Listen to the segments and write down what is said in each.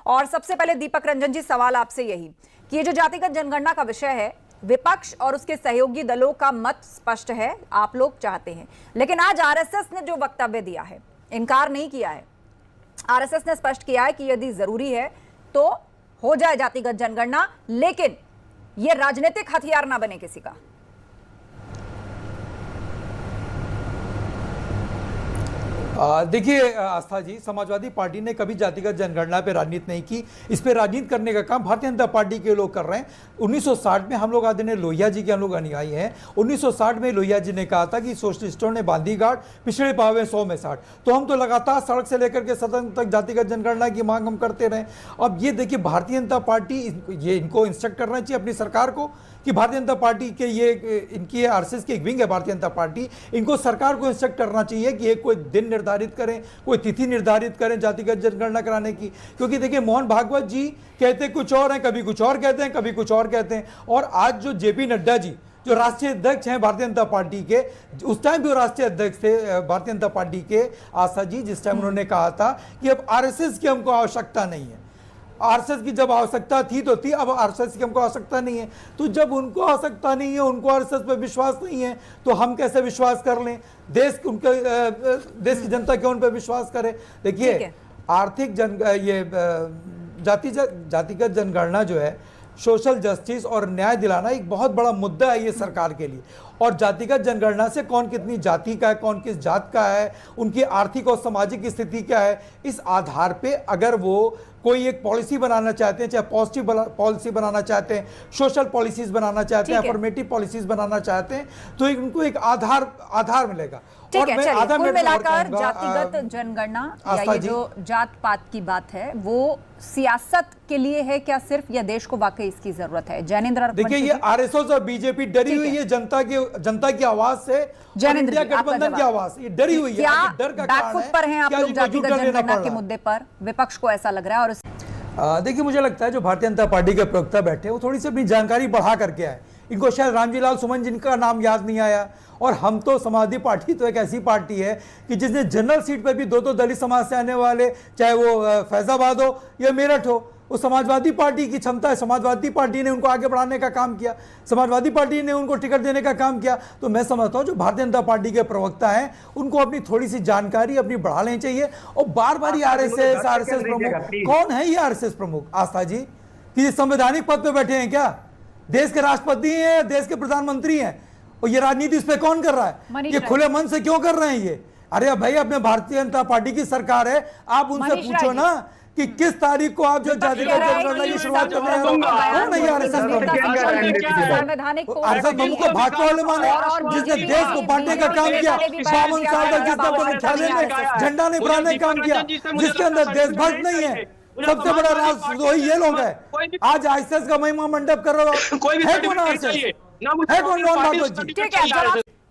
और सबसे पहले दीपक रंजन जी, सवाल आपसे यही कि ये जो जातिगत जनगणना का विषय है, विपक्ष और उसके सहयोगी दलों का मत स्पष्ट है, आप लोग चाहते हैं, लेकिन आज आरएसएस ने जो वक्तव्य दिया है, इनकार नहीं किया है। आरएसएस ने स्पष्ट किया है कि यदि जरूरी है तो हो जाए जातिगत जनगणना, लेकिन यह राजनीतिक हथियार ना बने किसी का। देखिए आस्था जी, समाजवादी पार्टी ने कभी जातिगत जनगणना पे राजनीति नहीं की। इस पे राजनीति करने का काम भारतीय जनता पार्टी के लोग कर रहे हैं। 1960 में हम लोग आदरणीय लोहिया जी के हम लोग अनुयायी हैं। 1960 में लोहिया जी ने कहा था कि सोशलिस्टों ने बांधी गांठ, पिछड़े पावे 100 में 60। तो हम तो लगातार सड़क से लेकर के सदन तक जातिगत जनगणना की मांग हम करते रहे। अब ये देखिए, भारतीय जनता पार्टी ये इनको इंस्ट्रक्ट करना चाहिए अपनी सरकार को कि भारतीय जनता पार्टी के ये इनकी आरएसएस की एक विंग है भारतीय जनता पार्टी, इनको सरकार को इंस्ट्रक्ट करना चाहिए कि एक कोई दिन निर्धारित करें, कोई तिथि निर्धारित करें जातिगत जनगणना कराने की। क्योंकि देखिए, मोहन भागवत जी कहते कुछ और हैं, कभी कुछ और कहते हैं, कभी कुछ और कहते हैं। और आज जो जेपी नड्डा जी जो राष्ट्रीय अध्यक्ष हैं भारतीय जनता पार्टी के, उस टाइम भी वो राष्ट्रीय अध्यक्ष थे भारतीय जनता पार्टी के, आशा जी, जिस टाइम उन्होंने कहा था कि अब आरएसएस की हमको आवश्यकता नहीं है। आरएसएस की जब आवश्यकता थी तो थी, अब आरएसएस की हमको आवश्यकता नहीं है। तो जब उनको आवश्यकता नहीं है, उनको आरएसएस पर विश्वास नहीं है, तो हम कैसे विश्वास कर लें? देश की जनता क्यों उन पर विश्वास करे? देखिए, आर्थिक जातिगत जनगणना जो है, सोशल जस्टिस और न्याय दिलाना एक बहुत बड़ा मुद्दा है ये सरकार के लिए। और जातिगत जनगणना से कौन कितनी जाति का है, कौन किस जात का है, उनकी आर्थिक और सामाजिक स्थिति क्या है, इस आधार पे अगर वो कोई एक पॉलिसी बनाना चाहते हैं, चाहे पॉजिटिव पॉलिसी बनाना चाहते हैं, सोशल पॉलिसीज बनाना चाहते हैं, अफर्मेटिव पॉलिसीज बनाना चाहते हैं, तो उनको एक आधार मिलेगा। ठीक है, चलिए, कुल मिलाकर जातिगत जनगणना या ये जो जात पात की बात है, वो सियासत के लिए है क्या सिर्फ, या देश को वाकई इसकी जरूरत है? जैनेंद्र, देखिए, ये आरएसएस और बीजेपी डरी हुई है जनता की आवाज से, इंडिया गठबंधन की आवाज, ये डरी हुई है। डर का बैकफुट पर हैं आप लोग जातिगत जनगणना के मुद्दे पर? विपक्ष को ऐसा लग रहा है। और देखिए, मुझे लगता है जो भारतीय जनता पार्टी के प्रवक्ता बैठे वो थोड़ी सी अपनी जानकारी बढ़ा करके आए। इनको शायद रामजी लाल सुमन जिनका नाम याद नहीं आया। और हम तो समाजवादी पार्टी तो एक ऐसी पार्टी है कि जिसने जनरल सीट पर भी दो दलित समाज से आने वाले, चाहे वो फैजाबाद हो या मेरठ हो, वो समाजवादी पार्टी की क्षमता है। समाजवादी पार्टी ने उनको आगे बढ़ाने का काम किया, समाजवादी पार्टी ने उनको टिकट देने का काम किया। तो मैं समझता हूँ जो भारतीय जनता पार्टी के प्रवक्ता हैं, उनको अपनी थोड़ी सी जानकारी अपनी बढ़ा लेनी चाहिए। और बार बार आरएसएस प्रमुख, कौन है ये आरएसएस प्रमुख आस्था जी? कि संवैधानिक पद पे बैठे हैं क्या? देश के राष्ट्रपति हैं, देश के प्रधानमंत्री हैं, और ये राजनीति इस पे कौन कर रहा है? ये खुले मन से क्यों कर रहे हैं ये? अरे भाई, अपने भारतीय जनता पार्टी की सरकार है, आप उनसे पूछो ना कि किस तारीख को आप जो जातिगत जनगणना की शुरुआत कर रहे हो। नहीं, आरएसएस को भाजपा वाले माने, जिसने देश को बांटने का काम किया, 52 साल तक जिसने अपने मुख्यालय में झंडा नहीं फहराने का काम किया, जिसके अंदर देशभक्त नहीं है, सबसे बड़ा राजद्रोही ये लोग है। आज आरएसएस का महिमा मंडप कर रहे हो। है कौन आरएसएस? है कौन मोहन भागवत जी?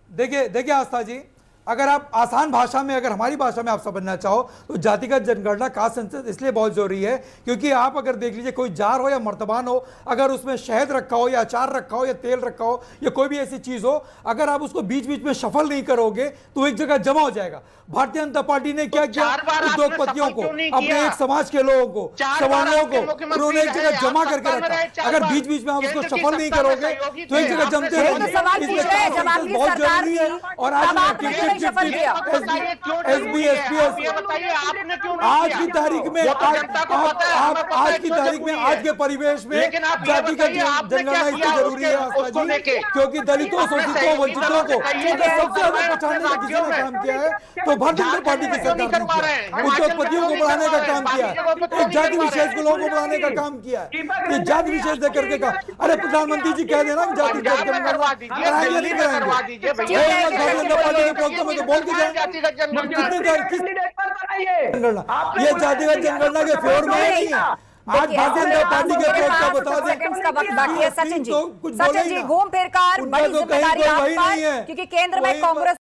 देखिए आस्था जी, अगर आप आसान भाषा में, अगर हमारी भाषा में आप समझना चाहो, तो जातिगत जनगणना कास्ट सेंसस इसलिए बहुत जरूरी है क्योंकि आप अगर देख लीजिए, कोई जार हो या मर्तबान हो, अगर उसमें शहद रखा हो या अचार रखा हो या तेल रखा हो या कोई भी ऐसी चीज हो, अगर आप उसको बीच बीच में शफल नहीं करोगे तो एक जगह जमा हो जाएगा। भारतीय जनता पार्टी ने क्या किया? उद्योगपतियों को, अपने एक समाज के लोगों को, सवर्णों को उन्होंने एक जगह जमा करके रखा। अगर बीच बीच में आप उसको सफल नहीं करोगे तो एक जगह जमते रहेंगे। बहुत जरूरी है। और आज की तारीख में, आज के परिवेश में जातिगत जनगणना इसलिए जरूरी है क्योंकि दलितों, शोषितों, वंचितों को सबसे ज्यादा पहचानने का किसी ने काम किया है तो भारतीय जनता पार्टी की सरकार ने किया। उद्योगपतियों को बढ़ाने का काम किया है, जाति विशेष को लोगों को बढ़ाने का काम किया है, ये जाति विशेष दे करके का। अरे प्रधानमंत्री जी कह देना जाति जनगणना कराएंगे नहीं कराएंगे? भारतीय जनता पार्टी के प्रवक्ता में तो बोल के ये जातिगत जनगणना के फेवर में नहीं है। आज भारतीय जनता पार्टी के प्रवक्ता बता दें, सचिन जी घूम फिर कर बड़ी जिम्मेदारी आप पर, क्योंकि केंद्र में कांग्रेस